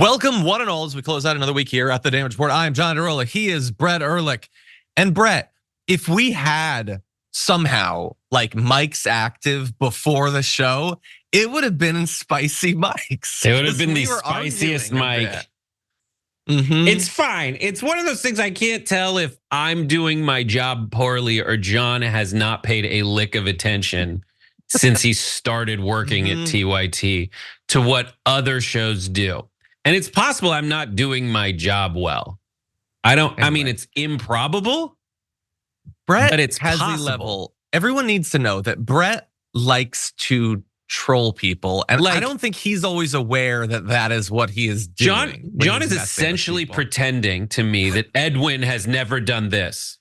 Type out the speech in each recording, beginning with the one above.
Welcome, one and all, as we close out another week here at the Damage Report. I am Iadarola. He is Brett Erlich. And Brett, if we had somehow like mics active before the show, it would have been spicy mics. It would have been the spiciest mic. It's fine. It's one of those things I can't tell if I'm doing my job poorly or John has not paid a lick of attention since he started working at TYT to what other shows do. And it's possible I'm not doing my job well. I mean, it's improbable. Brett but it's has possible. the level. Everyone needs to know that Brett likes to troll people. And I don't think he's always aware that that is what he is doing. John is essentially pretending to me that Edwin has never done this.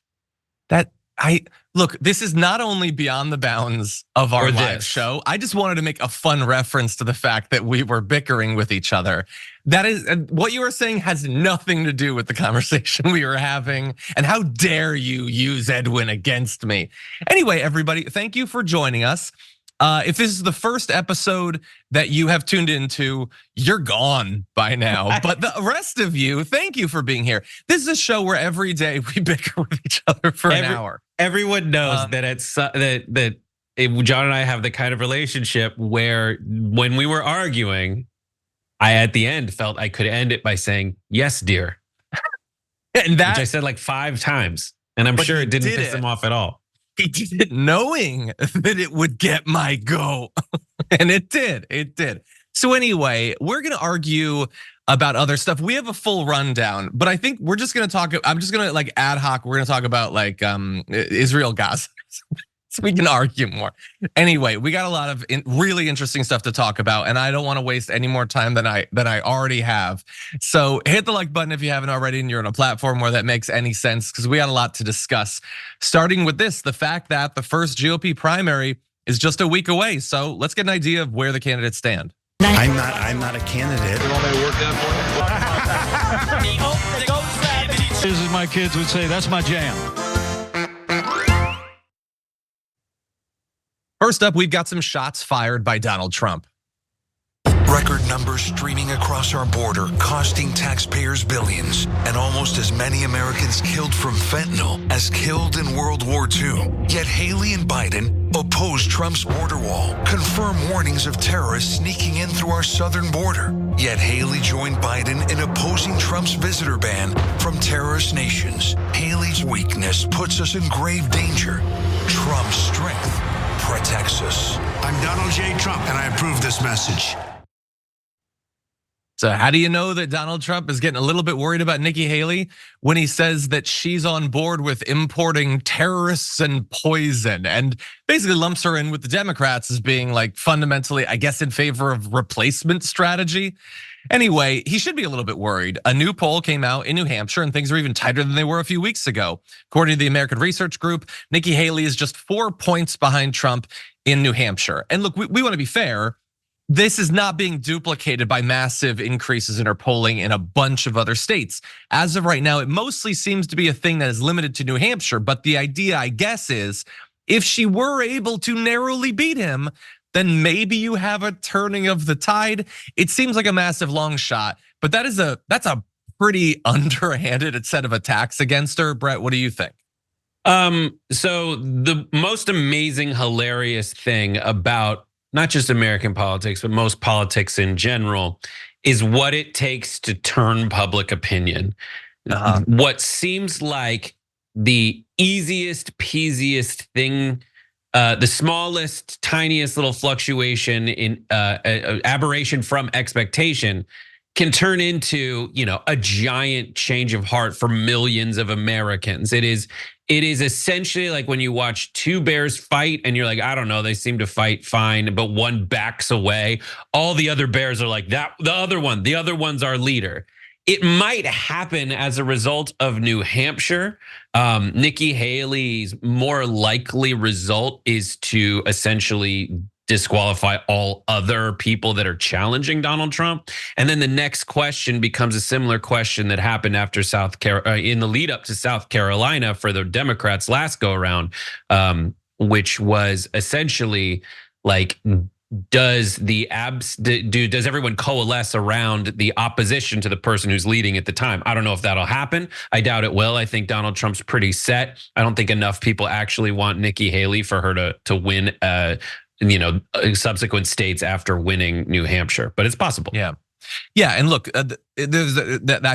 Look, this is not only beyond the bounds of our live show. I just wanted to make a fun reference to the fact that we were bickering with each other. That is, what you were saying has nothing to do with the conversation we were having. And how dare you use Edwin against me? Anyway, everybody, thank you for joining us. If this is the first episode that you have tuned into, you're gone by now. But the rest of you, thank you for being here. This is a show where every day we bicker with each other for an hour. Everyone knows that John and I have the kind of relationship where when we were arguing, I at the end felt I could end it by saying, "Yes, dear," and which I said like 5 times, and I'm sure it didn't piss him off at all. He did it knowing that it would get my go. And it did, So anyway, we're gonna argue about other stuff. We have a full rundown, but I think we're just gonna talk, I'm just gonna like ad hoc, we're gonna talk about like Israel, Gaza. So we can argue more. Anyway, we got a lot of really interesting stuff to talk about, and I don't want to waste any more time than I already have. So hit the like button if you haven't already, and you're on a platform where that makes any sense, because we got a lot to discuss. Starting with this, the fact that the first GOP primary is just a week away. So let's get an idea of where the candidates stand. I'm not a candidate. You want me to work that for you? As my kids would say, that's my jam. First up, we've got some shots fired by Donald Trump. Record numbers streaming across our border, costing taxpayers billions, and almost as many Americans killed from fentanyl as killed in World War II. Yet Haley and Biden oppose Trump's border wall, confirm warnings of terrorists sneaking in through our southern border. Yet Haley joined Biden in opposing Trump's visitor ban from terrorist nations. Haley's weakness puts us in grave danger. Trump's strength protects us. I'm Donald J. Trump, and I approve this message. So how do you know that Donald Trump is getting a little bit worried about Nikki Haley when he says that she's on board with importing terrorists and poison, and basically lumps her in with the Democrats as being like fundamentally, I guess, in favor of replacement strategy? Anyway, he should be a little bit worried. A new poll came out in New Hampshire, and things are even tighter than they were a few weeks ago. According to the American Research Group, Nikki Haley is just 4 points behind Trump in New Hampshire. And look, we want to be fair. This is not being duplicated by massive increases in her polling in a bunch of other states. As of right now, it mostly seems to be a thing that is limited to New Hampshire. But the idea, I guess, is if she were able to narrowly beat him, then maybe you have a turning of the tide. It seems like a massive long shot, but that's a pretty underhanded set of attacks against her. Brett, what do you think? So the most amazing, hilarious thing about not just American politics, but most politics in general, is what it takes to turn public opinion. What seems like the easiest, peasiest thing, the smallest, tiniest little fluctuation in aberration from expectation can turn into, a giant change of heart for millions of Americans. It is essentially like when you watch 2 bears fight and you're like, I don't know, they seem to fight fine, but one backs away. All the other bears are like that. The other one's our leader. It might happen as a result of New Hampshire. Nikki Haley's more likely result is to essentially disqualify all other people that are challenging Donald Trump. And then the next question becomes a similar question that happened after in the lead up to South Carolina for the Democrats last go around, which was essentially like, does everyone coalesce around the opposition to the person who's leading at the time? I don't know if that'll happen. I doubt it will. I think Donald Trump's pretty set. I don't think enough people actually want Nikki Haley for her to win subsequent states after winning New Hampshire, but it's possible. Yeah, and look, I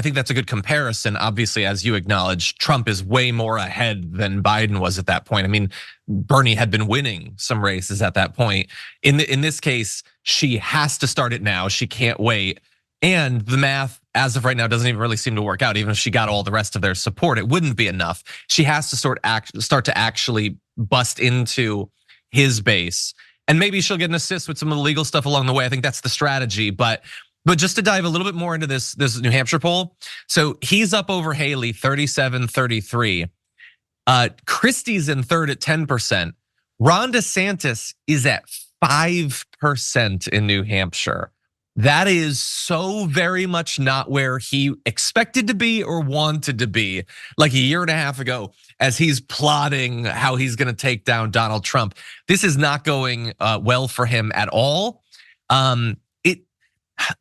think that's a good comparison. Obviously, as you acknowledge, Trump is way more ahead than Biden was at that point. I mean, Bernie had been winning some races at that point. In this case, she has to start it now. She can't wait. And the math, as of right now, doesn't even really seem to work out. Even if she got all the rest of their support, it wouldn't be enough. She has to start to actually bust into his base. And maybe she'll get an assist with some of the legal stuff along the way. I think that's the strategy. But just to dive a little bit more into this New Hampshire poll. So he's up over Haley 37-33. Christie's in third at 10%. Ron DeSantis is at 5% in New Hampshire. That is so very much not where he expected to be or wanted to be like a year and a half ago as he's plotting how he's gonna take down Donald Trump. This is not going well for him at all.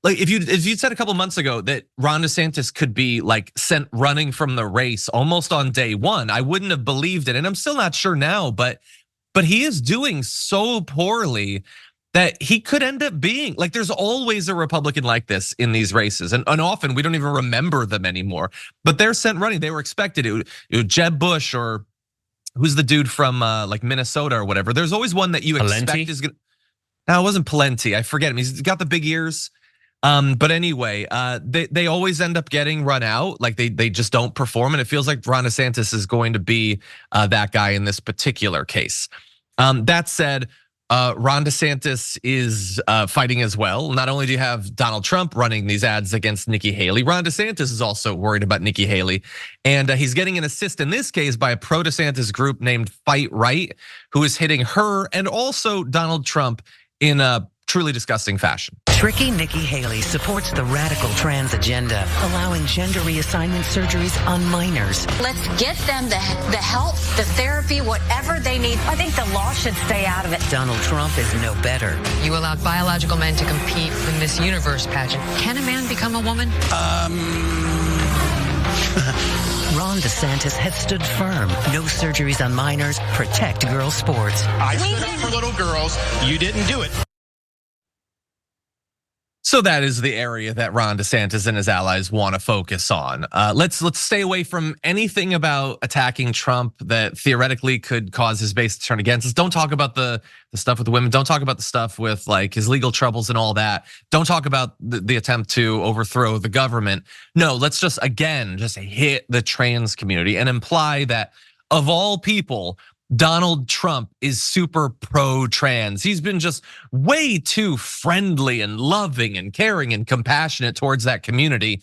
Like if you said a couple months ago that Ron DeSantis could be like sent running from the race almost on day one, I wouldn't have believed it. And I'm still not sure now, but he is doing so poorly that he could end up being like, there's always a Republican like this in these races. And often we don't even remember them anymore, but they're sent running. They were expected to. Jeb Bush, or who's the dude from like Minnesota or whatever. There's always one that you expect is gonna. No, it wasn't Pawlenty. I forget him. He's got the big ears. But anyway, they always end up getting run out. Like they just don't perform, and it feels like Ron DeSantis is going to be that guy in this particular case. That said, Ron DeSantis is fighting as well. Not only do you have Donald Trump running these ads against Nikki Haley, Ron DeSantis is also worried about Nikki Haley, and he's getting an assist in this case by a pro-DeSantis group named Fight Right, who is hitting her and also Donald Trump in a truly disgusting fashion. Tricky Nikki Haley supports the radical trans agenda, allowing gender reassignment surgeries on minors. Let's get them the help, the therapy, whatever they need. I think the law should stay out of it. Donald Trump is no better. You allowed biological men to compete in Miss Universe pageant. Can a man become a woman? Ron DeSantis has stood firm. No surgeries on minors. Protect girls' sports. I stood up for little girls. You didn't do it. So that is the area that Ron DeSantis and his allies want to focus on. Let's stay away from anything about attacking Trump that theoretically could cause his base to turn against us. Don't talk about the stuff with the women. Don't talk about the stuff with like his legal troubles and all that. Don't talk about the attempt to overthrow the government. No, let's just hit the trans community and imply that of all people, Donald Trump is super pro-trans. He's been just way too friendly and loving and caring and compassionate towards that community.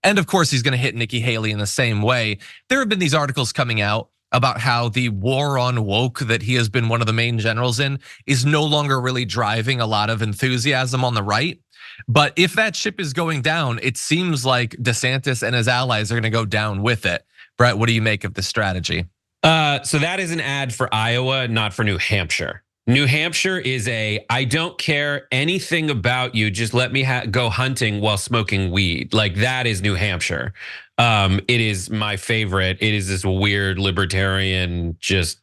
And of course, he's gonna hit Nikki Haley in the same way. There have been these articles coming out about how the war on woke that he has been one of the main generals in is no longer really driving a lot of enthusiasm on the right. But if that ship is going down, it seems like DeSantis and his allies are gonna go down with it. Brett, what do you make of this strategy? So that is an ad for Iowa, not for New Hampshire. New Hampshire is I don't care anything about you, just let me go hunting while smoking weed. Like that is New Hampshire. It is my favorite. It is this weird libertarian, just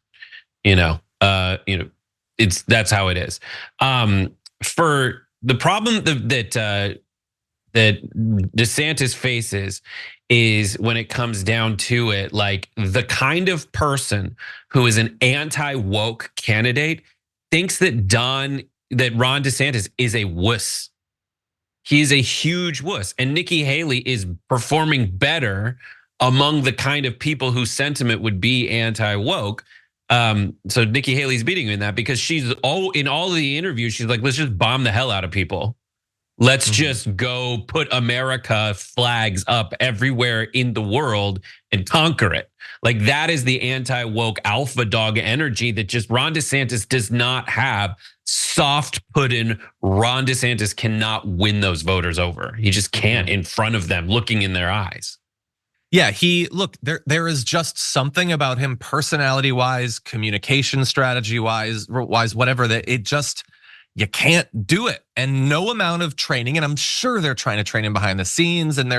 that's how it is. For the problem that DeSantis faces is when it comes down to it, like the kind of person who is an anti-woke candidate thinks that Ron DeSantis is a wuss. He is a huge wuss, and Nikki Haley is performing better among the kind of people whose sentiment would be anti-woke. So Nikki Haley's beating you in that because she's in all of the interviews, she's like, let's just bomb the hell out of people. Let's just go put America flags up everywhere in the world and conquer it. Like that is the anti-woke alpha dog energy that just Ron DeSantis does not have. Soft put in, Ron DeSantis cannot win those voters over. He just can't in front of them, looking in their eyes. Yeah, there is just something about him personality-wise, communication strategy-wise, whatever, that it just, you can't do it. And no amount of training, and I'm sure they're trying to train him behind the scenes, and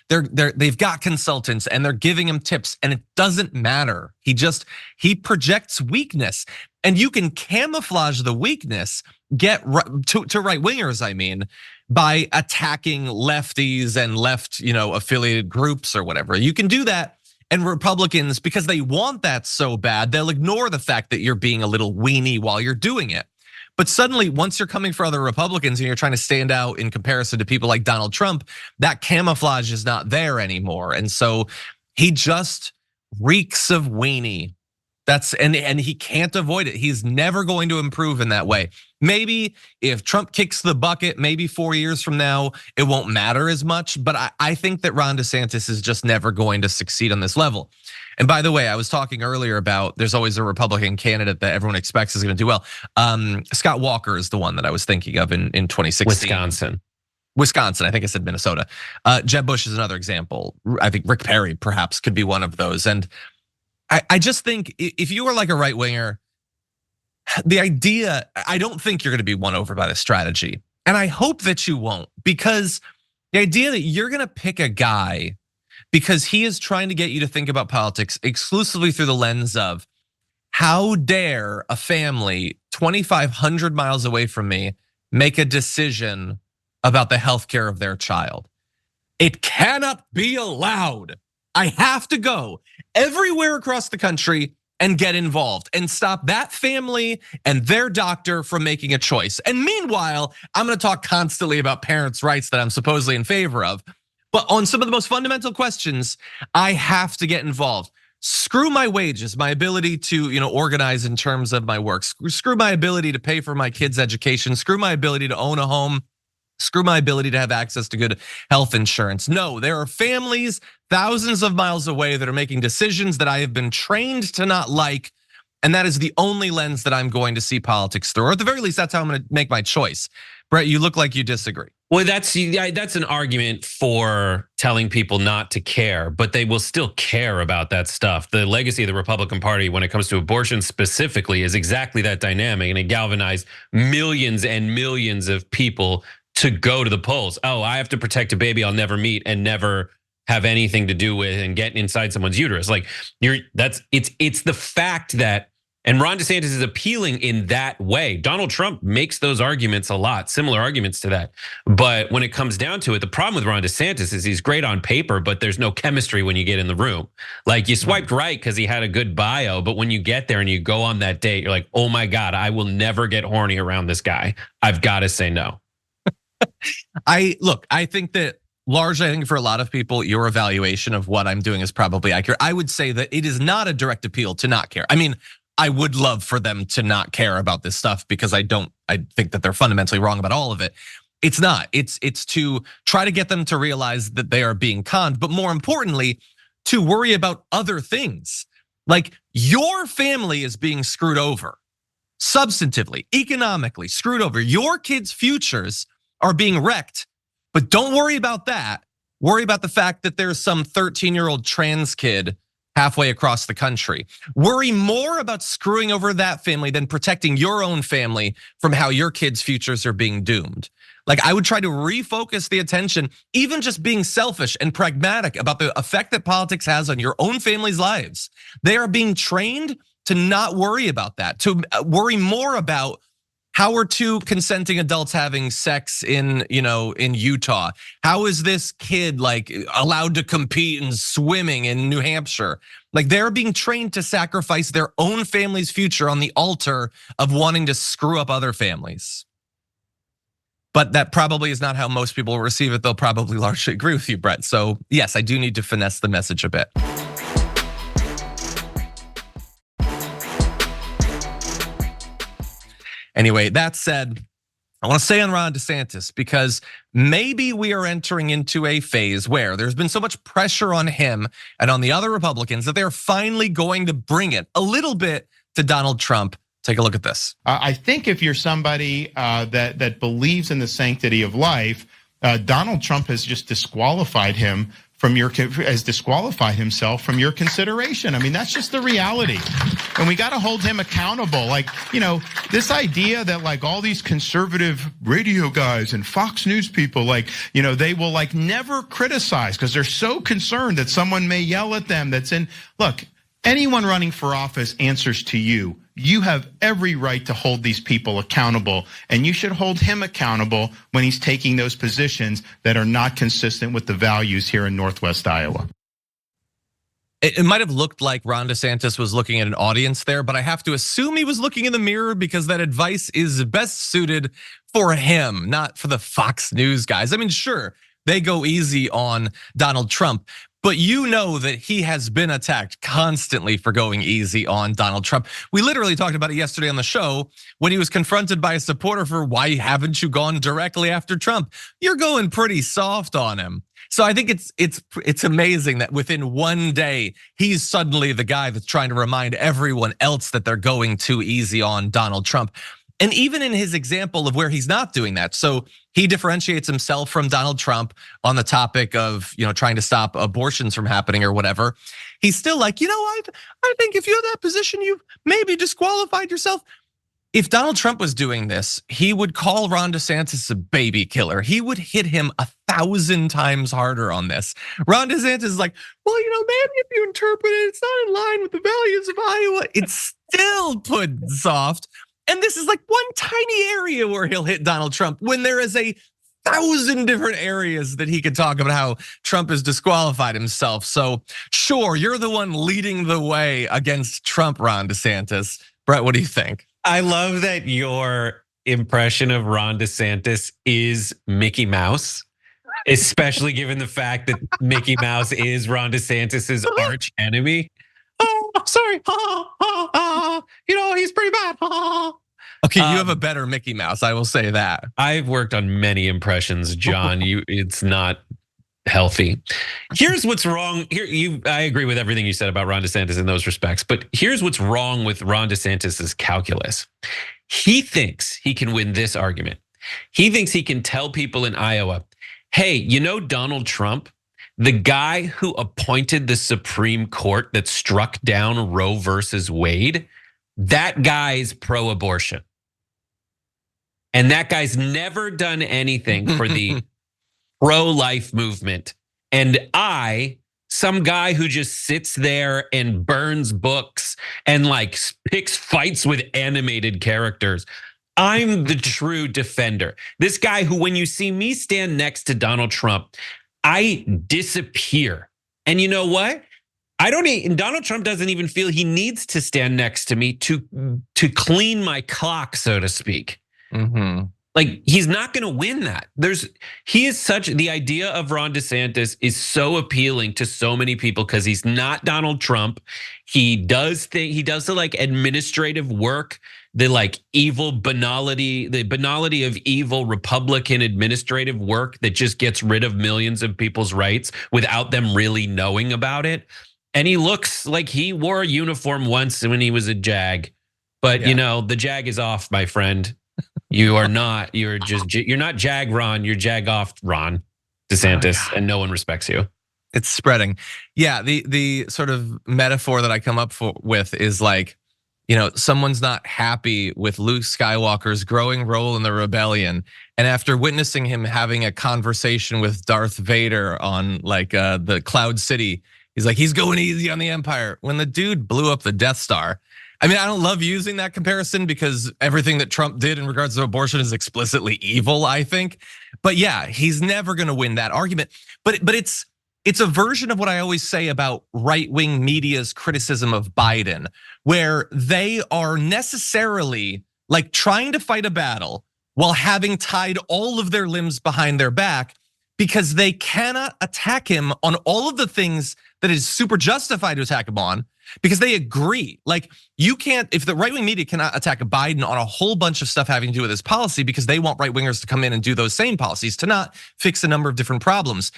they've got consultants and they're giving him tips, and it doesn't matter. He projects weakness, and you can camouflage the weakness, get to right wingers, I mean, by attacking lefties and left, affiliated groups or whatever. You can do that. And Republicans, because they want that so bad, they'll ignore the fact that you're being a little weenie while you're doing it. But suddenly, once you're coming for other Republicans and you're trying to stand out in comparison to people like Donald Trump, that camouflage is not there anymore. And so he just reeks of weenie. And he can't avoid it. He's never going to improve in that way. Maybe if Trump kicks the bucket, maybe 4 years from now, it won't matter as much. But I think that Ron DeSantis is just never going to succeed on this level. And by the way, I was talking earlier about there's always a Republican candidate that everyone expects is going to do well. Scott Walker is the one that I was thinking of in 2016. Wisconsin, I think I said Minnesota. Jeb Bush is another example. I think Rick Perry perhaps could be one of those. And I just think if you are like a right winger, the idea, I don't think you're going to be won over by this strategy. And I hope that you won't, because the idea that you're going to pick a guy because he is trying to get you to think about politics exclusively through the lens of how dare a family 2,500 miles away from me make a decision about the healthcare of their child. It cannot be allowed. I have to go everywhere across the country and get involved and stop that family and their doctor from making a choice. And meanwhile, I'm going to talk constantly about parents' rights that I'm supposedly in favor of. But on some of the most fundamental questions, I have to get involved. Screw my wages, my ability to organize in terms of my work. Screw my ability to pay for my kids' education. Screw my ability to own a home. Screw my ability to have access to good health insurance. No, there are families thousands of miles away that are making decisions that I have been trained to not like. And that is the only lens that I'm going to see politics through. Or at the very least, that's how I'm going to make my choice. Brett, you look like you disagree. Well, that's an argument for telling people not to care, but they will still care about that stuff. The legacy of the Republican Party when it comes to abortion specifically is exactly that dynamic, and it galvanized millions and millions of people to go to the polls. Oh, I have to protect a baby I'll never meet and never have anything to do with and get inside someone's uterus. Like it's the fact that, and Ron DeSantis is appealing in that way. Donald Trump makes those arguments a lot, similar arguments to that. But when it comes down to it, the problem with Ron DeSantis is he's great on paper, but there's no chemistry when you get in the room. Like you swiped right because he had a good bio, but when you get there and you go on that date, you're like, oh my God, I will never get horny around this guy. I've got to say no. I think that largely, I think for a lot of people, your evaluation of what I'm doing is probably accurate. I would say that it is not a direct appeal to not care. I mean, I would love for them to not care about this stuff because I think that they're fundamentally wrong about all of it. It's not, it's to try to get them to realize that they are being conned, but more importantly, to worry about other things. Like your family is being screwed over, substantively, economically screwed over. Your kids' futures are being wrecked, but don't worry about that. Worry about the fact that there's some 13-year-old trans kid halfway across the country. Worry more about screwing over that family than protecting your own family from how your kids' futures are being doomed. Like I would try to refocus the attention, even just being selfish and pragmatic about the effect that politics has on your own family's lives. They are being trained to not worry about that, to worry more about how are two consenting adults having sex in Utah? How is this kid like allowed to compete in swimming in New Hampshire? Like they're being trained to sacrifice their own family's future on the altar of wanting to screw up other families. But that probably is not how most people will receive it. They'll probably largely agree with you, Brett. So yes, I do need to finesse the message a bit. Anyway, that said, I want to say on Ron DeSantis, because maybe we are entering into a phase where there's been so much pressure on him and on the other Republicans that they're finally going to bring it a little bit to Donald Trump. Take a look at this. I think if you're somebody that believes in the sanctity of life, Donald Trump has just disqualified him from your, has disqualified himself from your consideration. I mean, that's just the reality. And we got to hold him accountable. Like, this idea that like all these conservative radio guys and Fox News people, like, they will like never criticize because they're so concerned that someone may yell at them look, anyone running for office answers to you. You have every right to hold these people accountable, and you should hold him accountable when he's taking those positions that are not consistent with the values here in Northwest Iowa. It might have looked like Ron DeSantis was looking at an audience there, but I have to assume he was looking in the mirror because that advice is best suited for him, not for the Fox News guys. I mean, sure, they go easy on Donald Trump, but you know that he has been attacked constantly for going easy on Donald Trump. We literally talked about it yesterday on the show when he was confronted by a supporter for why haven't you gone directly after Trump? You're going pretty soft on him. So I think it's amazing that within one day, he's suddenly the guy that's trying to remind everyone else that they're going too easy on Donald Trump. And even in his example of where he's not doing that. So he differentiates himself from Donald Trump on the topic of, trying to stop abortions from happening or whatever. He's still like, I think if you're in that position, you maybe disqualified yourself. If Donald Trump was doing this, he would call Ron DeSantis a baby killer. He would hit him 1,000 times harder on this. Ron DeSantis is like, well, maybe if you interpret it, it's not in line with the values of Iowa. It's still put soft. And this is like one tiny area where he'll hit Donald Trump when there is 1,000 different areas that he could talk about how Trump has disqualified himself. So sure, you're the one leading the way against Trump, Ron DeSantis. Brett, what do you think? I love that your impression of Ron DeSantis is Mickey Mouse, especially given the fact that Mickey Mouse is Ron DeSantis's arch enemy. Oh, sorry. He's pretty bad. Okay, you have a better Mickey Mouse, I will say that. I've worked on many impressions, John. It's not healthy. Here's what's wrong. I agree with everything you said about Ron DeSantis in those respects, but here's what's wrong with Ron DeSantis's calculus. He thinks he can win this argument. He thinks he can tell people in Iowa, hey, Donald Trump, the guy who appointed the Supreme Court that struck down Roe versus Wade, that guy's pro-abortion. And that guy's never done anything for the pro-life movement. And some guy who just sits there and burns books and like picks fights with animated characters, I'm the true defender. This guy who, when you see me stand next to Donald Trump, I disappear. And you know what? Donald Trump doesn't even feel he needs to stand next to me to clean my clock, so to speak. Mm-hmm. Like, he's not going to win that. The idea of Ron DeSantis is so appealing to so many people because he's not Donald Trump. He does the like administrative work, the like evil banality, the banality of evil Republican administrative work that just gets rid of millions of people's rights without them really knowing about it. And he looks like he wore a uniform once when he was a JAG, but the JAG is off, my friend. You are not. You're not Jag Ron. You're Jag off Ron DeSantis, and no one respects you. It's spreading. Yeah, the sort of metaphor that I come up with is like, someone's not happy with Luke Skywalker's growing role in the rebellion, and after witnessing him having a conversation with Darth Vader on like the Cloud City, he's like, he's going easy on the Empire when the dude blew up the Death Star. I mean, I don't love using that comparison because everything that Trump did in regards to abortion is explicitly evil, I think. But yeah, he's never gonna win that argument. But it's a version of what I always say about right-wing media's criticism of Biden, where they are necessarily like trying to fight a battle while having tied all of their limbs behind their back because they cannot attack him on all of the things that is super justified to attack him on. Because they agree, like you can't, if the right-wing media cannot attack Biden on a whole bunch of stuff having to do with his policy because they want right-wingers to come in and do those same policies to not fix a number of different problems.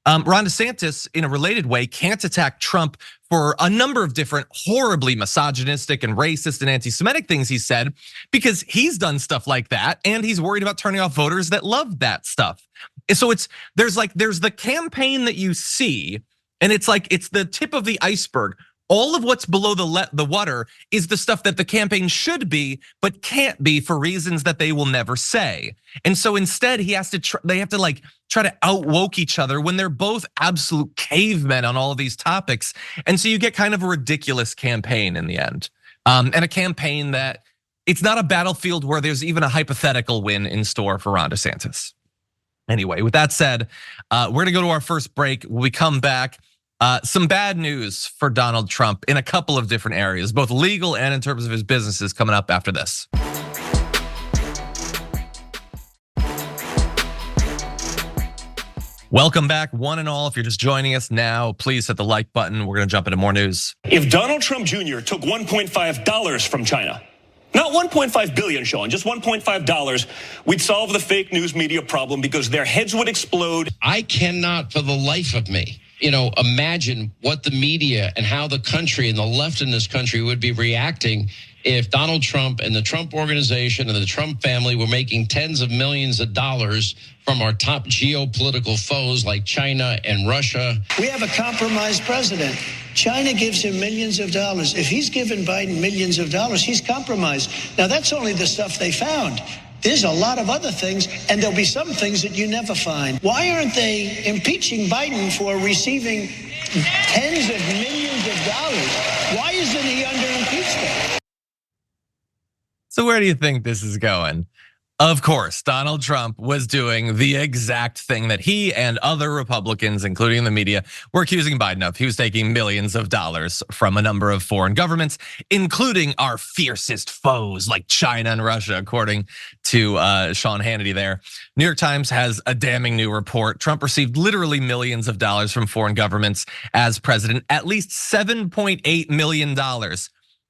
Ron DeSantis, in a related way, can't attack Trump for a number of different horribly misogynistic and racist and anti-Semitic things he said, because he's done stuff like that and he's worried about turning off voters that love that stuff. So there's the campaign that you see, and it's the tip of the iceberg. All of what's below the water is the stuff that the campaign should be, but can't be for reasons that they will never say. And so instead, they have to try to outwoke each other when they're both absolute cavemen on all of these topics. And so you get kind of a ridiculous campaign in the end, and a campaign that it's not a battlefield where there's even a hypothetical win in store for Ron DeSantis. Anyway, with that said, we're gonna go to our first break. When we come back, some bad news for Donald Trump in a couple of different areas, both legal and in terms of his businesses, coming up after this. Welcome back, one and all. If you're just joining us now, please hit the like button. We're gonna jump into more news. If Donald Trump Jr. took $1.5 from China, not 1.5 billion, Sean, just $1.5, we'd solve the fake news media problem because their heads would explode. I cannot for the life of me, imagine what the media and how the country and the left in this country would be reacting if Donald Trump and the Trump organization and the Trump family were making tens of millions of dollars from our top geopolitical foes like China and Russia. We have a compromised president. China gives him millions of dollars. If he's given Biden millions of dollars, he's compromised. Now, that's only the stuff they found. There's a lot of other things, and there'll be some things that you never find. Why aren't they impeaching Biden for receiving tens of millions of dollars? Why isn't he under impeachment? So where do you think this is going? Of course, Donald Trump was doing the exact thing that he and other Republicans, including the media, were accusing Biden of. He was taking millions of dollars from a number of foreign governments, including our fiercest foes like China and Russia, according to Sean Hannity there. New York Times has a damning new report. Trump received literally millions of dollars from foreign governments as president, at least $7.8 million.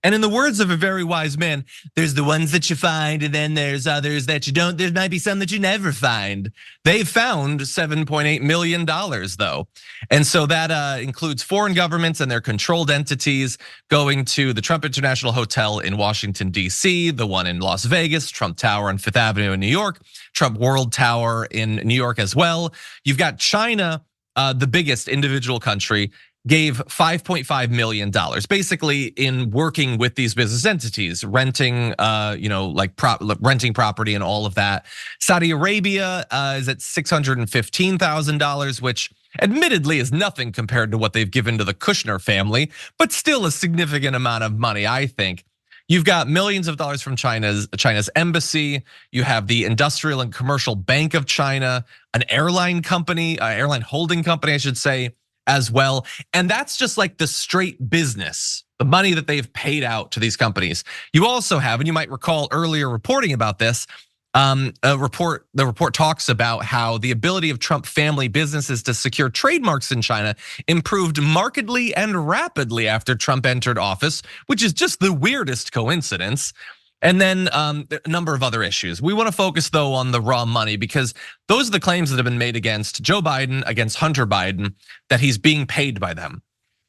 And in the words of a very wise man, there's the ones that you find, and then there's others that you don't. There might be some that you never find. They found $7.8 million though. And so that includes foreign governments and their controlled entities going to the Trump International Hotel in Washington, D.C., the one in Las Vegas, Trump Tower on Fifth Avenue in New York, Trump World Tower in New York as well. You've got China, the biggest individual country, gave $5.5 million, basically in working with these business entities, renting, renting property and all of that. Saudi Arabia is at $615,000, which admittedly is nothing compared to what they've given to the Kushner family, but still a significant amount of money, I think. You've got millions of dollars from China's embassy. You have the Industrial and Commercial Bank of China, an airline company, airline holding company, I should say, as well. And that's just like the straight business, the money that they've paid out to these companies. You also have, and you might recall earlier reporting about this, the report talks about how the ability of Trump family businesses to secure trademarks in China improved markedly and rapidly after Trump entered office, which is just the weirdest coincidence. And then a number of other issues. We want to focus though on the raw money because those are the claims that have been made against Joe Biden, against Hunter Biden, that he's being paid by them.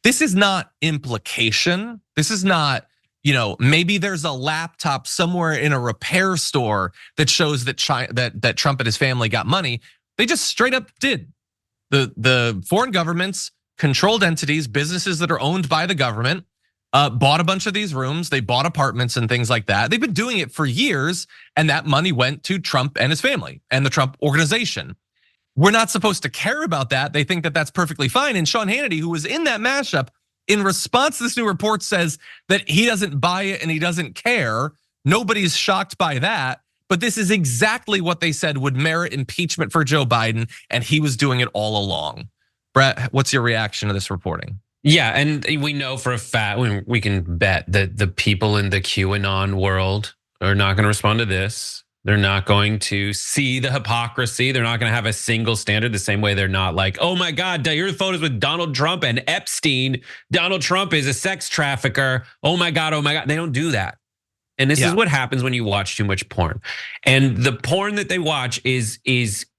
This is not implication. This is not, maybe there's a laptop somewhere in a repair store that shows that that Trump and his family got money. They just straight up did. The foreign governments, controlled entities, businesses that are owned by the government, bought a bunch of these rooms. They bought apartments and things like that. They've been doing it for years, and that money went to Trump and his family and the Trump organization. We're not supposed to care about that. They think that that's perfectly fine. And Sean Hannity, who was in that mashup, in response to this new report, says that he doesn't buy it and he doesn't care. Nobody's shocked by that. But this is exactly what they said would merit impeachment for Joe Biden, and he was doing it all along. Brett, what's your reaction to this reporting? Yeah, and we know for a fact, we can bet that the people in the QAnon world are not going to respond to this. They're not going to see the hypocrisy. They're not going to have a single standard the same way they're not like, oh my God, here's photos with Donald Trump and Epstein. Donald Trump is a sex trafficker. Oh my God, oh my God. They don't do that. And this is what happens when you watch too much porn. And the porn that they watch is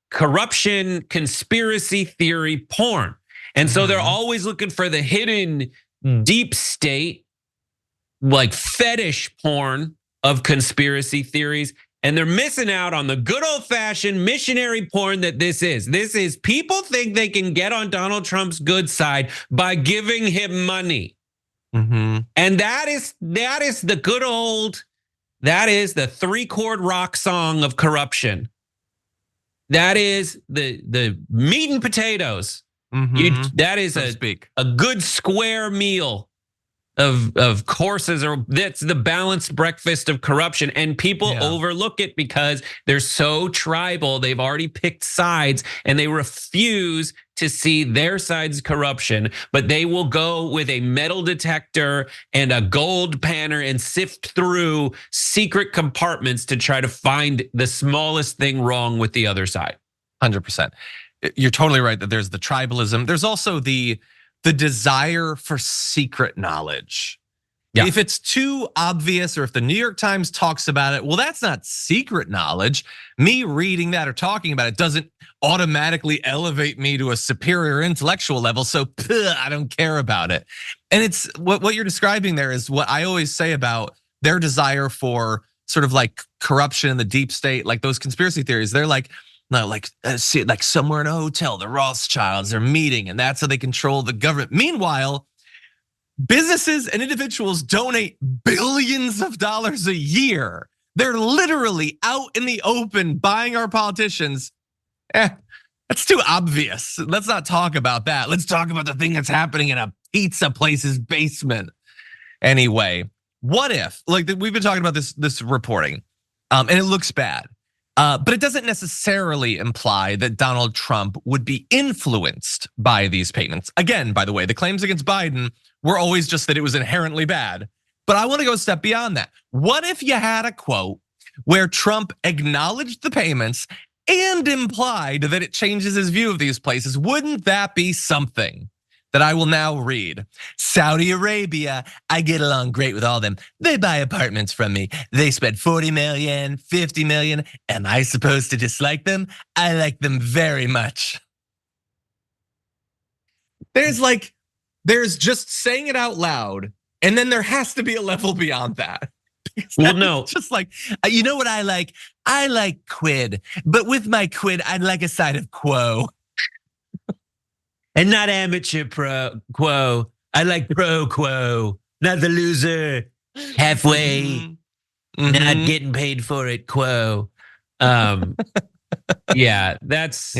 corruption, conspiracy theory porn. And so they're always looking for the hidden deep state, like fetish porn of conspiracy theories. And they're missing out on the good old-fashioned missionary porn that this is. This is people think they can get on Donald Trump's good side by giving him money. And that is the good old, that is the 3-chord rock song of corruption. That is the meat and potatoes. That is a good square meal of courses, or that's the balanced breakfast of corruption. And people overlook it because they're so tribal. They've already picked sides and they refuse to see their side's corruption, but they will go with a metal detector and a gold panner and sift through secret compartments to try to find the smallest thing wrong with the other side. 100%. You're totally right that there's the tribalism. There's also the desire for secret knowledge. Yeah. If it's too obvious, or if the New York Times talks about it, well, that's not secret knowledge. Me reading that or talking about it doesn't automatically elevate me to a superior intellectual level. So I don't care about it. And it's what you're describing there is what I always say about their desire for sort of like corruption in the deep state, like those conspiracy theories. They're like, no, like somewhere in a hotel, the Rothschilds are meeting, and that's how they control the government. Meanwhile, businesses and individuals donate billions of dollars a year. They're literally out in the open buying our politicians. That's too obvious. Let's not talk about that. Let's talk about the thing that's happening in a pizza place's basement. Anyway, what if, like we've been talking about this reporting, and it looks bad. But it doesn't necessarily imply that Donald Trump would be influenced by these payments. Again, by the way, the claims against Biden were always just that it was inherently bad. But I want to go a step beyond that. What if you had a quote where Trump acknowledged the payments and implied that it changes his view of these places? Wouldn't that be something that I will now read? Saudi Arabia, I get along great with all of them. They buy apartments from me. They spend 40 million, 50 million. Am I supposed to dislike them? I like them very much. There's just saying it out loud, and then there has to be a level beyond that. Well, no. Just like, you know what I like? I like quid, but with my quid, I'd like a side of quo. And not amateur pro quo. I like pro quo, not the loser, halfway, not getting paid for it quo. Yeah, it's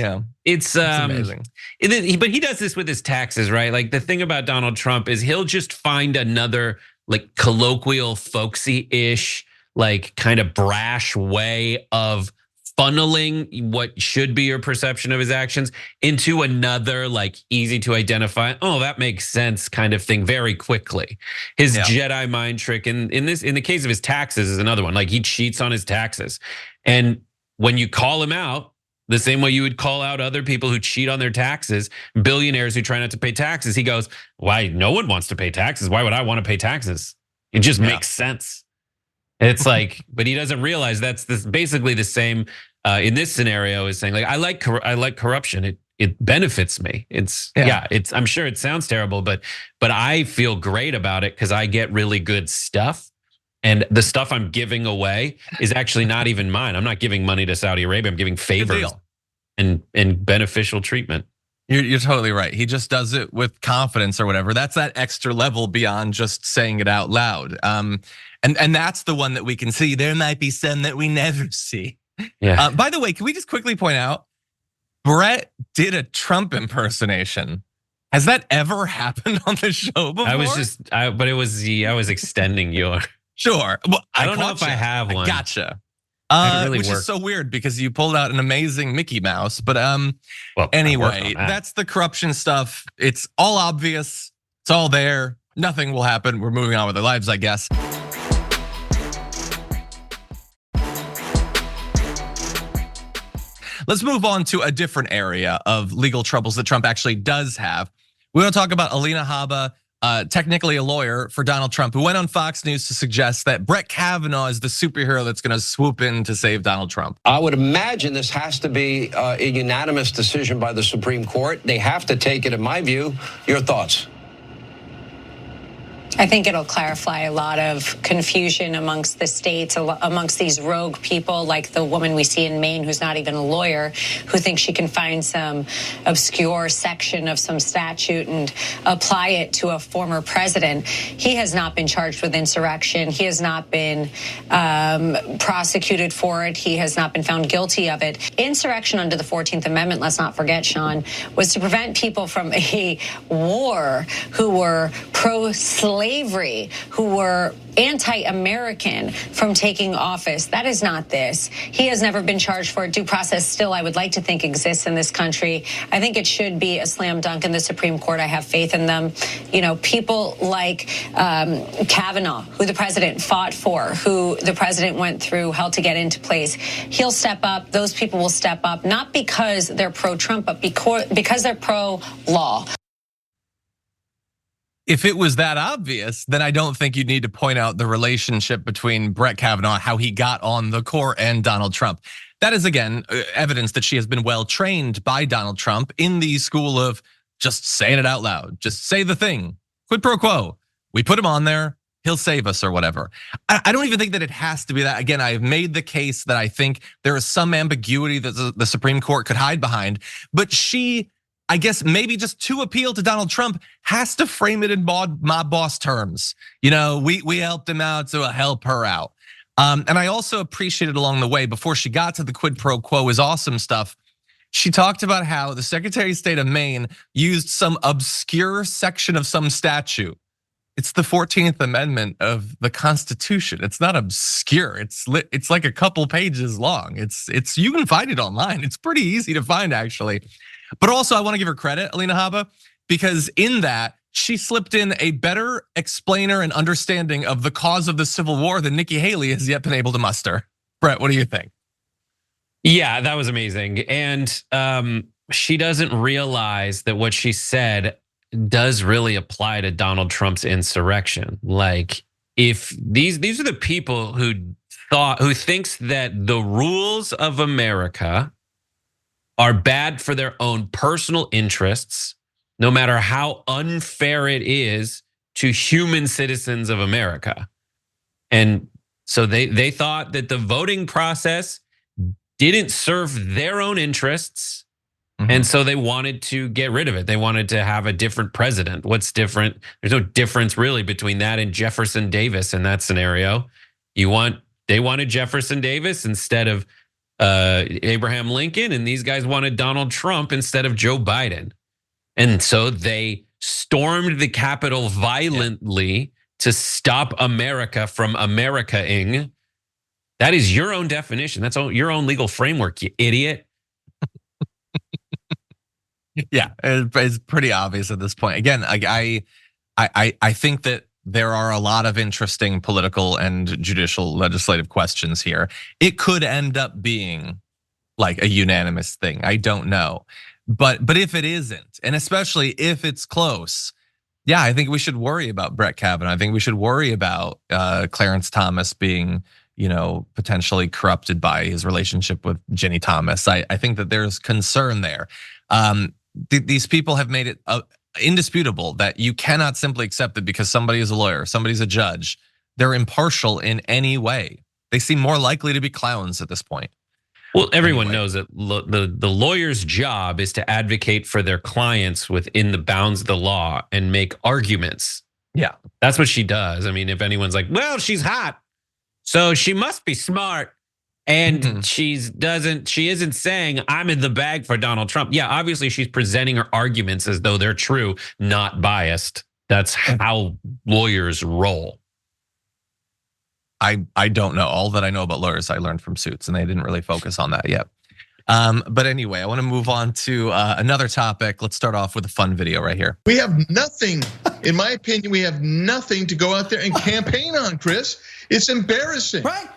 amazing. But he does this with his taxes, right? Like the thing about Donald Trump is he'll just find another like colloquial, folksy-ish, like kind of brash way of funneling what should be your perception of his actions into another like easy to identify, oh, that makes sense kind of thing very quickly. His Jedi mind trick in the case of his taxes is another one. Like he cheats on his taxes. And when you call him out, the same way you would call out other people who cheat on their taxes, billionaires who try not to pay taxes, he goes, why no one wants to pay taxes? Why would I want to pay taxes? It just makes sense. It's like, but he doesn't realize that's basically the same in this scenario is saying like, I like corruption. It benefits me. I'm sure it sounds terrible, but I feel great about it because I get really good stuff. And the stuff I'm giving away is actually not even mine. I'm not giving money to Saudi Arabia. I'm giving favors and beneficial treatment. You're totally right. He just does it with confidence or whatever. That's that extra level beyond just saying it out loud. And that's the one that we can see. There might be some that we never see. Yeah. By the way, can we just quickly point out, Brett did a Trump impersonation. Has that ever happened on the show before? I was extending your. Sure. Well, I don't know if I have one. Gotcha. Which is so weird because you pulled out an amazing Mickey Mouse. But anyway, that's the corruption stuff. It's all obvious. It's all there. Nothing will happen. We're moving on with our lives, I guess. Let's move on to a different area of legal troubles that Trump actually does have. We want to talk about Alina Habba, technically a lawyer for Donald Trump, who went on Fox News to suggest that Brett Kavanaugh is the superhero that's going to swoop in to save Donald Trump. I would imagine this has to be a unanimous decision by the Supreme Court. They have to take it, in my view. Your thoughts? I think it'll clarify a lot of confusion amongst the states, amongst these rogue people like the woman we see in Maine who's not even a lawyer, who thinks she can find some obscure section of some statute and apply it to a former president. He has not been charged with insurrection. He has not been prosecuted for it. He has not been found guilty of it. Insurrection under the 14th Amendment, let's not forget, Sean, was to prevent people from a war who were pro-slavery, who were anti-American from taking office. That is not this. He has never been charged for it. Due process still, I would like to think, exists in this country. I think it should be a slam dunk in the Supreme Court. I have faith in them. You know, people like Kavanaugh, who the president fought for, who the president went through hell to get into place. He'll step up. Those people will step up, not because they're pro-Trump, but because they're pro-law. If it was that obvious, then I don't think you'd need to point out the relationship between Brett Kavanaugh, how he got on the court, and Donald Trump. That is, again, evidence that she has been well trained by Donald Trump in the school of just saying it out loud. Just say the thing. Quid pro quo. We put him on there. He'll save us or whatever. I don't even think that it has to be that. Again, I've made the case that I think there is some ambiguity that the Supreme Court could hide behind. But she, I guess maybe just to appeal to Donald Trump, has to frame it in mob boss terms. You know, we helped him out, so we'll help her out. And I also appreciated along the way, before she got to the quid pro quo is awesome stuff, she talked about how the Secretary of State of Maine used some obscure section of some statute. It's the 14th Amendment of the Constitution. It's not obscure. It's like a couple pages long. It's you can find it online. It's pretty easy to find, actually. But also, I want to give her credit, Alina Habba, because in that, she slipped in a better explainer and understanding of the cause of the Civil War than Nikki Haley has yet been able to muster. Brett, what do you think? Yeah, that was amazing. And she doesn't realize that what she said does really apply to Donald Trump's insurrection. Like, if these are the people who thinks that the rules of America are bad for their own personal interests, no matter how unfair it is to human citizens of America. And so they thought that the voting process didn't serve their own interests. And so they wanted to get rid of it. They wanted to have a different president. What's different? There's no difference really between that and Jefferson Davis in that scenario. They wanted Jefferson Davis instead of Abraham Lincoln, and these guys wanted Donald Trump instead of Joe Biden. And so they stormed the Capitol violently to stop America from America-ing. That is your own definition. That's your own legal framework, you idiot. Yeah, it's pretty obvious at this point. Again, I think that there are a lot of interesting political and judicial legislative questions here. It could end up being like a unanimous thing. I don't know. But if it isn't, and especially if it's close, yeah, I think we should worry about Brett Kavanaugh. I think we should worry about Clarence Thomas being, potentially corrupted by his relationship with Ginny Thomas. I think that there's concern there. These people have made it indisputable that you cannot simply accept it because somebody is a lawyer, somebody's a judge. They're impartial in any way. They seem more likely to be clowns at this point. Well, everyone knows that the lawyer's job is to advocate for their clients within the bounds of the law and make arguments. Yeah, that's what she does. I mean, if anyone's like, well, she's hot, so she must be smart. And she isn't saying I'm in the bag for Donald Trump. Yeah, obviously she's presenting her arguments as though they're true, not biased. That's how lawyers roll. I don't know. All that I know about lawyers I learned from Suits, and they didn't really focus on that yet. But anyway, I want to move on to another topic. Let's start off with a fun video right here. We have nothing, in my opinion, we have nothing to go out there and campaign on, Chris. It's embarrassing. Right.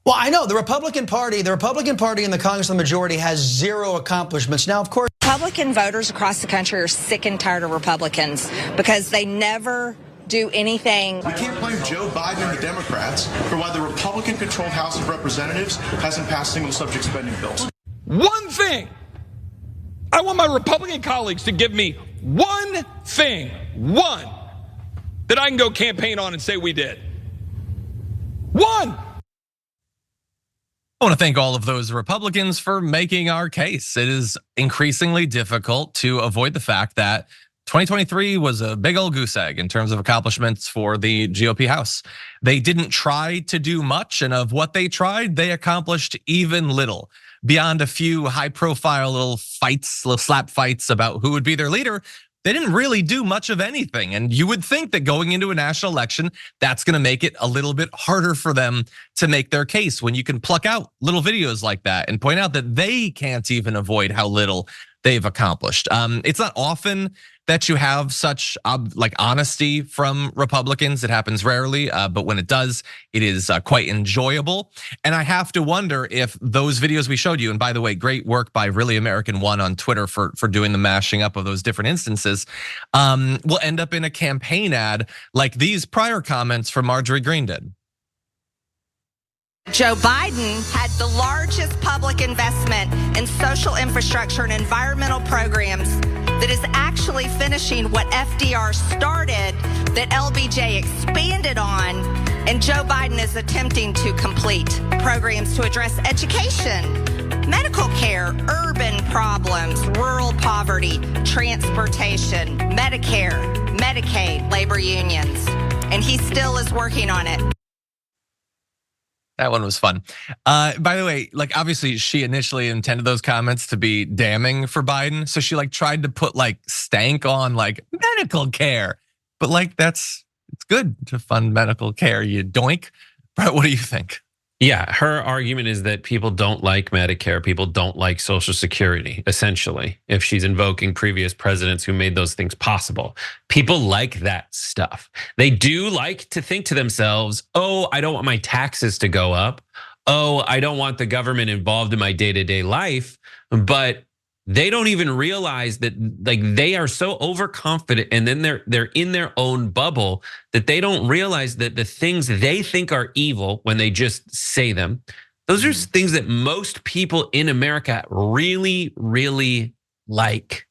Well, I know the Republican Party in the Congress, the majority has zero accomplishments. Now, of course, Republican voters across the country are sick and tired of Republicans because they never do anything. We can't blame Joe Biden and the Democrats for why the Republican-controlled House of Representatives hasn't passed single-subject spending bills. One thing. I want my Republican colleagues to give me one thing, that I can go campaign on and say we did? One. I want to thank all of those Republicans for making our case. It is increasingly difficult to avoid the fact that 2023 was a big old goose egg in terms of accomplishments for the GOP House. They didn't try to do much, and of what they tried, they accomplished even little. Beyond a few high-profile little fights, little slap fights about who would be their leader, they didn't really do much of anything. And you would think that going into a national election, that's gonna make it a little bit harder for them to make their case when you can pluck out little videos like that and point out that they can't even avoid how little they've accomplished. It's not often that you have such like honesty from Republicans. It happens rarely, but when it does, it is quite enjoyable. And I have to wonder if those videos we showed you, and by the way, great work by Really American One on Twitter for doing the mashing up of those different instances, will end up in a campaign ad like these prior comments from Marjorie Greene did. Joe Biden had the largest public investment in social infrastructure and environmental programs that is actually finishing what FDR started, that LBJ expanded on, and Joe Biden is attempting to complete programs to address education, medical care, urban problems, rural poverty, transportation, Medicare, Medicaid, labor unions, and he still is working on it. That one was fun. By the way, like obviously she initially intended those comments to be damning for Biden. So she like tried to put like stank on like medical care, but like it's good to fund medical care, you doink. Brett, what do you think? Yeah, her argument is that people don't like Medicare, people don't like Social Security, essentially, if she's invoking previous presidents who made those things possible. People like that stuff. They do like to think to themselves, oh, I don't want my taxes to go up. Oh, I don't want the government involved in my day-to-day life, but they don't even realize that like they are so overconfident and then they're in their own bubble that they don't realize that the things they think are evil when they just say them, those are things that most people in America really, really like.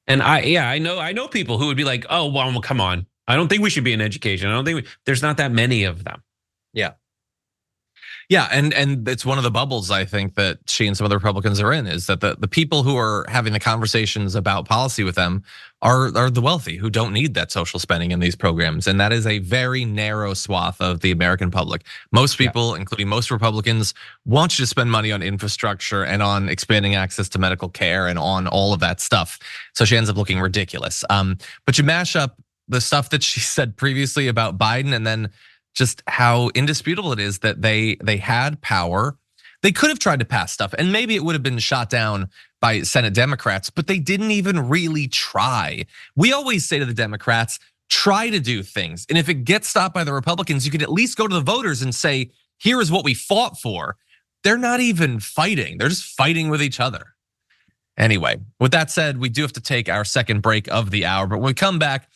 And I know people who would be like, oh, well, come on. I don't think we should be in education. I don't think there's not that many of them. Yeah. Yeah, and it's one of the bubbles I think that she and some other Republicans are in, is that the people who are having the conversations about policy with them are the wealthy who don't need that social spending in these programs. And that is a very narrow swath of the American public. Most people, including most Republicans, want you to spend money on infrastructure and on expanding access to medical care and on all of that stuff. So she ends up looking ridiculous. But you mash up the stuff that she said previously about Biden and then just how indisputable it is that they had power. They could have tried to pass stuff and maybe it would have been shot down by Senate Democrats, but they didn't even really try. We always say to the Democrats, try to do things. And if it gets stopped by the Republicans, you could at least go to the voters and say, here is what we fought for. They're not even fighting. They're just fighting with each other. Anyway, with that said, we do have to take our second break of the hour, but when we come back,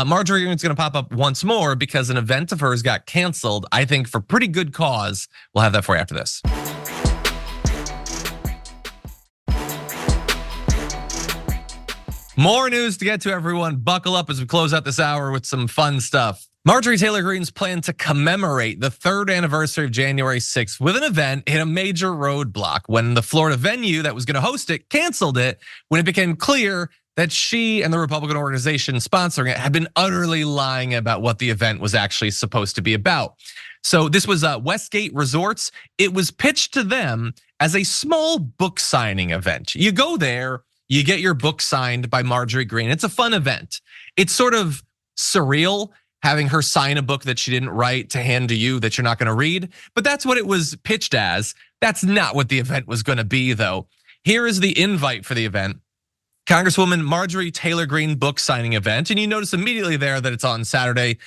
Marjorie Greene's gonna pop up once more because an event of hers got canceled, I think for pretty good cause. We'll have that for you after this. More news to get to, everyone. Buckle up as we close out this hour with some fun stuff. Marjorie Taylor Greene's plan to commemorate the 3rd anniversary of January 6th with an event hit a major roadblock when the Florida venue that was gonna host it canceled it when it became clear that she and the Republican organization sponsoring it had been utterly lying about what the event was actually supposed to be about. So this was Westgate Resorts. It was pitched to them as a small book signing event. You go there, you get your book signed by Marjorie Greene. It's a fun event. It's sort of surreal having her sign a book that she didn't write to hand to you that you're not gonna read, but that's what it was pitched as. That's not what the event was gonna be though. Here is the invite for the event. Congresswoman Marjorie Taylor Greene book signing event. And you notice immediately there that it's on Saturday,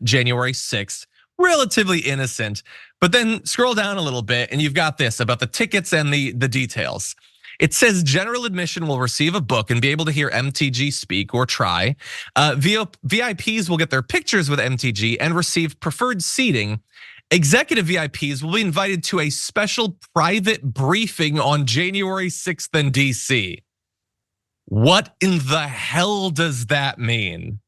January 6th, relatively innocent. But then scroll down a little bit and you've got this about the tickets and the details. It says general admission will receive a book and be able to hear MTG speak or try. VIPs will get their pictures with MTG and receive preferred seating. Executive VIPs will be invited to a special private briefing on January 6th in DC. What in the hell does that mean?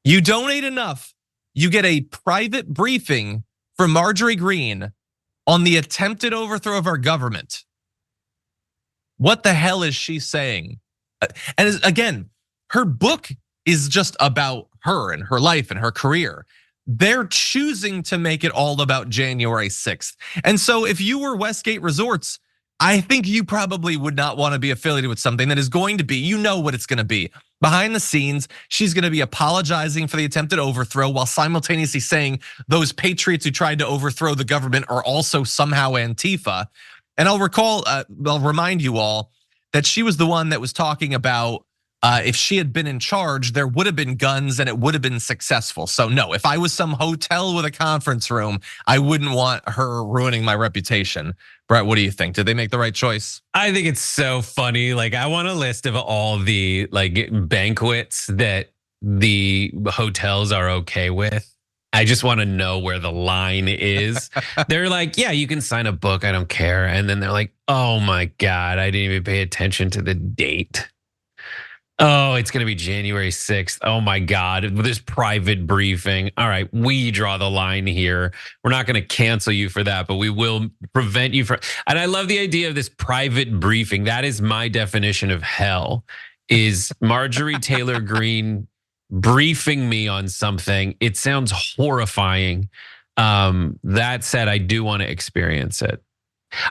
You donate enough, you get a private briefing from Marjorie Greene on the attempted overthrow of our government. What the hell is she saying? And again, her book is just about her and her life and her career. They're choosing to make it all about January 6th. And so if you were Westgate Resorts, I think you probably would not want to be affiliated with something that is going to be, you know what it's going to be. Behind the scenes, she's going to be apologizing for the attempted overthrow while simultaneously saying those patriots who tried to overthrow the government are also somehow Antifa. And I'll remind you all that she was the one that was talking about if she had been in charge, there would have been guns and it would have been successful. So no, if I was some hotel with a conference room, I wouldn't want her ruining my reputation. Brett, what do you think? Did they make the right choice? I think it's so funny. Like, I want a list of all the like banquets that the hotels are okay with. I just want to know where the line is. They're like, yeah, you can sign a book, I don't care. And then they're like, oh my God, I didn't even pay attention to the date. Oh, it's going to be January 6th. Oh my God, this private briefing. All right, we draw the line here. We're not going to cancel you for that, but we will prevent you from. And I love the idea of this private briefing. That is my definition of hell, is Marjorie Taylor Greene briefing me on something. It sounds horrifying. That said, I do want to experience it.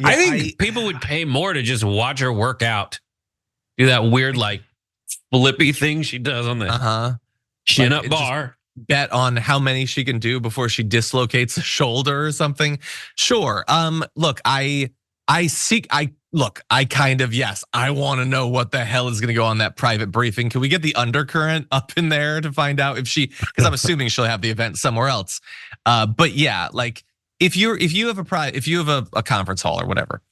Yeah, I think people would pay more to just watch her work out. Do that weird like flippy thing she does on the chin up bar. Bet on how many she can do before she dislocates a shoulder or something. Sure. Look, I kind of, yes, I want to know what the hell is going to go on that private briefing. Can we get the undercurrent up in there to find out if she, because I'm assuming she'll have the event somewhere else. But yeah, like if you have a conference hall or whatever,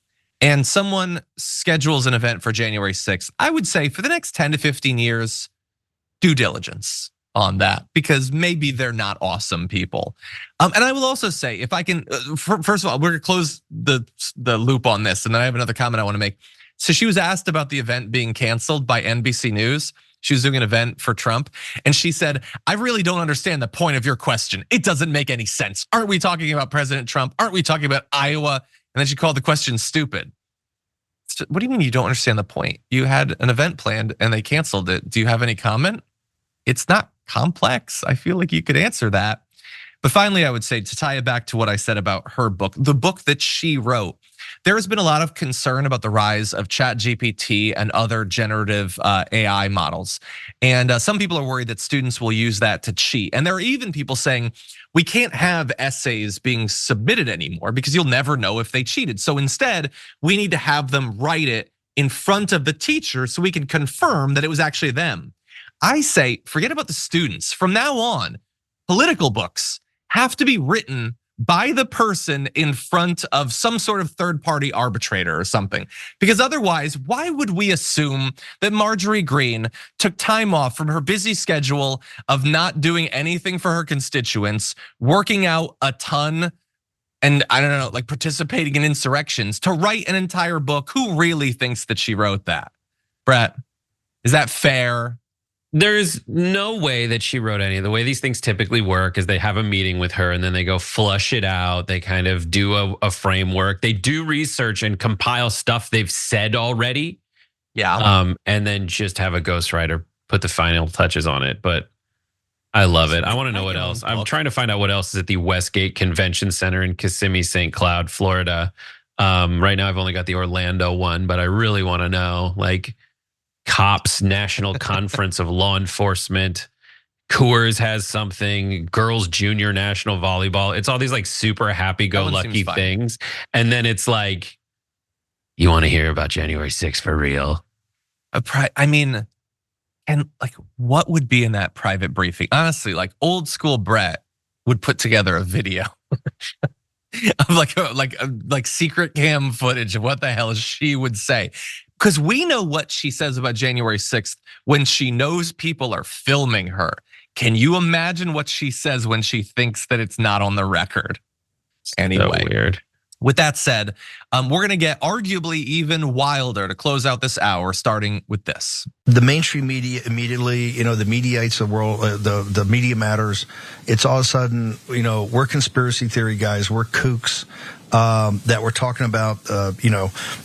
and someone schedules an event for January 6th, I would say for the next 10 to 15 years, due diligence on that, because maybe they're not awesome people. And I will also say, if I can, first of all, we're gonna close the loop on this, and then I have another comment I want to make. So she was asked about the event being canceled by NBC News. She was doing an event for Trump, and she said, I really don't understand the point of your question. It doesn't make any sense. Aren't we talking about President Trump? Aren't we talking about Iowa? And then she called the question stupid. What do you mean you don't understand the point? You had an event planned and they canceled it. Do you have any comment? It's not complex. I feel like you could answer that. But finally, I would say, to tie it back to what I said about her book, the book that she wrote, there has been a lot of concern about the rise of ChatGPT and other generative AI models. And some people are worried that students will use that to cheat. And there are even people saying, we can't have essays being submitted anymore because you'll never know if they cheated. So instead, we need to have them write it in front of the teacher so we can confirm that it was actually them. I say, forget about the students. From now on, political books have to be written by the person in front of some sort of third-party arbitrator or something. Because otherwise, why would we assume that Marjorie Greene took time off from her busy schedule of not doing anything for her constituents, working out a ton, and I don't know, like participating in insurrections, to write an entire book? Who really thinks that she wrote that? Brett, is that fair? There's no way that she wrote any. The way these things typically work is they have a meeting with her and then they go flush it out. They kind of do a framework. They do research and compile stuff they've said already. Yeah. And then just have a ghostwriter put the final touches on it. But I love it. I want to know what else. I'm trying to find out what else is at the Westgate Convention Center in Kissimmee, St. Cloud, Florida. Right now I've only got the Orlando one, but I really want to know, like, Cops National Conference of Law Enforcement, Coors has something, Girls Junior National Volleyball. It's all these like super happy-go-lucky things. And then it's like, you want to hear about January 6th for real? I mean, and like, what would be in that private briefing? Honestly, like old school Brett would put together a video of like secret cam footage of what the hell she would say. Because we know what she says about January 6th when she knows people are filming her. Can you imagine what she says when she thinks that it's not on the record? Anyway, so weird. With that said, we're gonna get arguably even wilder to close out this hour, starting with this. The mainstream media immediately, the Mediaites of the world, the Media Matters, it's all of a sudden, we're conspiracy theory guys, we're kooks, that we're talking about,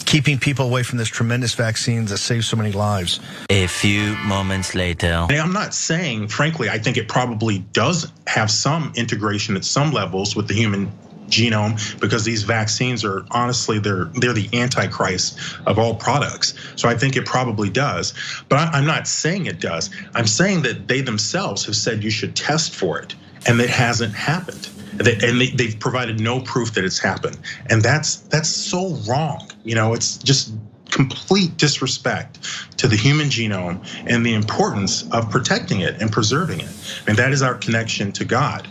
keeping people away from this tremendous vaccine that saves so many lives. A few moments later. I'm not saying, frankly, I think it probably does have some integration at some levels with the human genome, because these vaccines are honestly, they're the antichrist of all products. So I think it probably does, but I'm not saying it does. I'm saying that they themselves have said you should test for it, and it hasn't happened. And they've provided no proof that it's happened, and that's so wrong. It's just complete disrespect to the human genome and the importance of protecting it and preserving it. And that is our connection to God.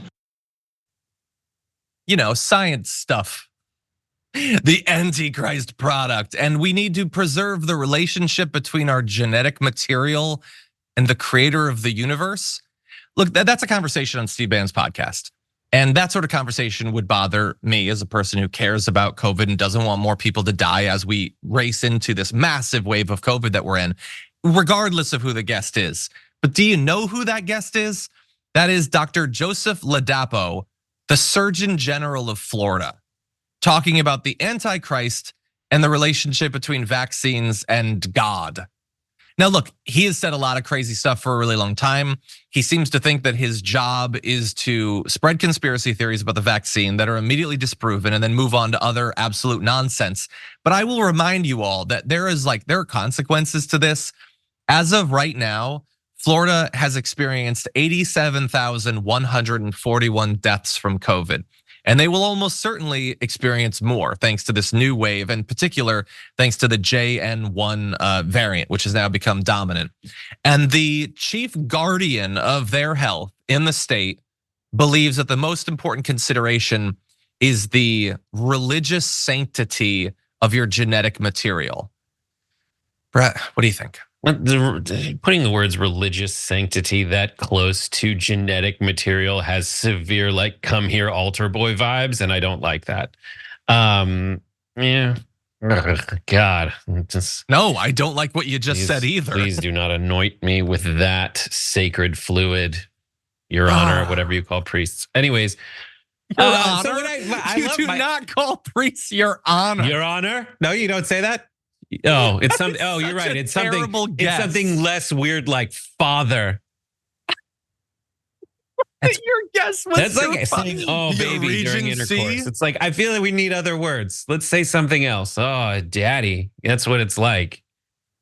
Science stuff, the Antichrist product. And we need to preserve the relationship between our genetic material and the creator of the universe. Look, that's a conversation on Steve Bannon's podcast. And that sort of conversation would bother me as a person who cares about COVID and doesn't want more people to die as we race into this massive wave of COVID that we're in, regardless of who the guest is. But do you know who that guest is? That is Dr. Joseph Ladapo, the Surgeon General of Florida, talking about the Antichrist and the relationship between vaccines and God. Now, look, he has said a lot of crazy stuff for a really long time. He seems to think that his job is to spread conspiracy theories about the vaccine that are immediately disproven and then move on to other absolute nonsense. But I will remind you all that there are consequences to this. As of right now, Florida has experienced 87,141 deaths from COVID. And they will almost certainly experience more thanks to this new wave, in particular, thanks to the JN1 variant, which has now become dominant. And the chief guardian of their health in the state believes that the most important consideration is the religious sanctity of your genetic material. Brett, what do you think? Putting the words religious sanctity that close to genetic material has severe come here altar boy vibes, and I don't like that. Yeah. God. No, I don't like what you just said either. Please do not anoint me with that sacred fluid, Your Honor, whatever you call priests. Anyways. Your Honor? You do not call priests Your Honor. Your Honor? No, you don't say that? Oh, it's something. Oh, you're right. It's something. It's something less weird, like father. Your guess was that's so like funny. saying, "Oh, baby," during intercourse. It's like I feel like we need other words. Let's say something else. Oh, daddy. That's what it's like.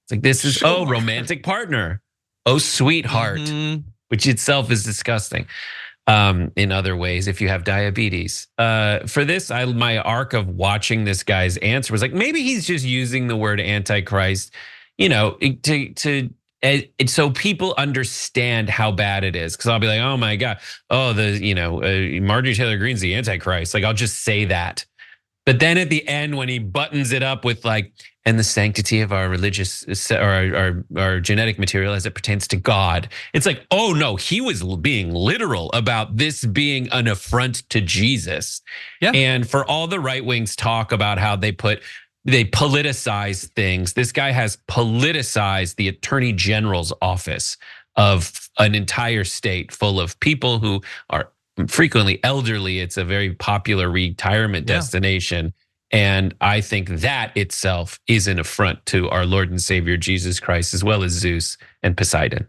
It's like this is romantic partner. Oh, sweetheart, which itself is disgusting. In other ways, if you have diabetes. For this, my arc of watching this guy's answer was like, maybe he's just using the word Antichrist, so people understand how bad it is. Because I'll be like, oh my God, Marjorie Taylor Greene's the Antichrist. Like I'll just say that. But then at the end, when he buttons it up with and the sanctity of our religious or our genetic material as it pertains to God, it's like, oh no, he was being literal about this being an affront to Jesus. Yeah. And for all the right wings talk about how they politicize things, this guy has politicized the Attorney General's office of an entire state full of people who are frequently elderly. It's a very popular retirement destination. And I think that itself is an affront to our Lord and Savior Jesus Christ, as well as Zeus and Poseidon.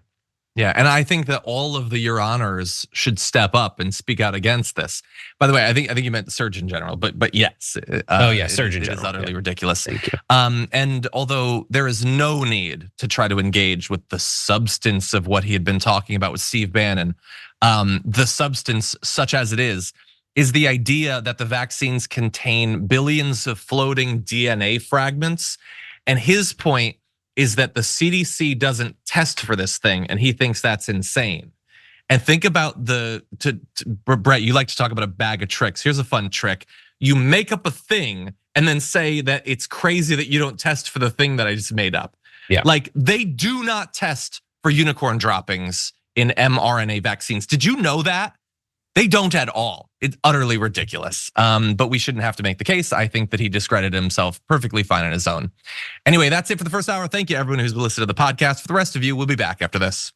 Yeah, and I think that all of the Your Honors should step up and speak out against this. By the way, I think you meant the Surgeon General, but yes. Surgeon General. It is utterly ridiculous. Thank you. And although there is no need to try to engage with the substance of what he had been talking about with Steve Bannon, the substance, such as it is the idea that the vaccines contain billions of floating DNA fragments. And his point is that the CDC doesn't test for this thing, and he thinks that's insane. And think about Brett, you like to talk about a bag of tricks. Here's a fun trick. You make up a thing and then say that it's crazy that you don't test for the thing that I just made up. Yeah. Like they do not test for unicorn droppings in mRNA vaccines. Did you know that? They don't at all. It's utterly ridiculous. But we shouldn't have to make the case. I think that he discredited himself perfectly fine on his own. Anyway, that's it for the first hour. Thank you everyone who's listened to the podcast. For the rest of you, we'll be back after this.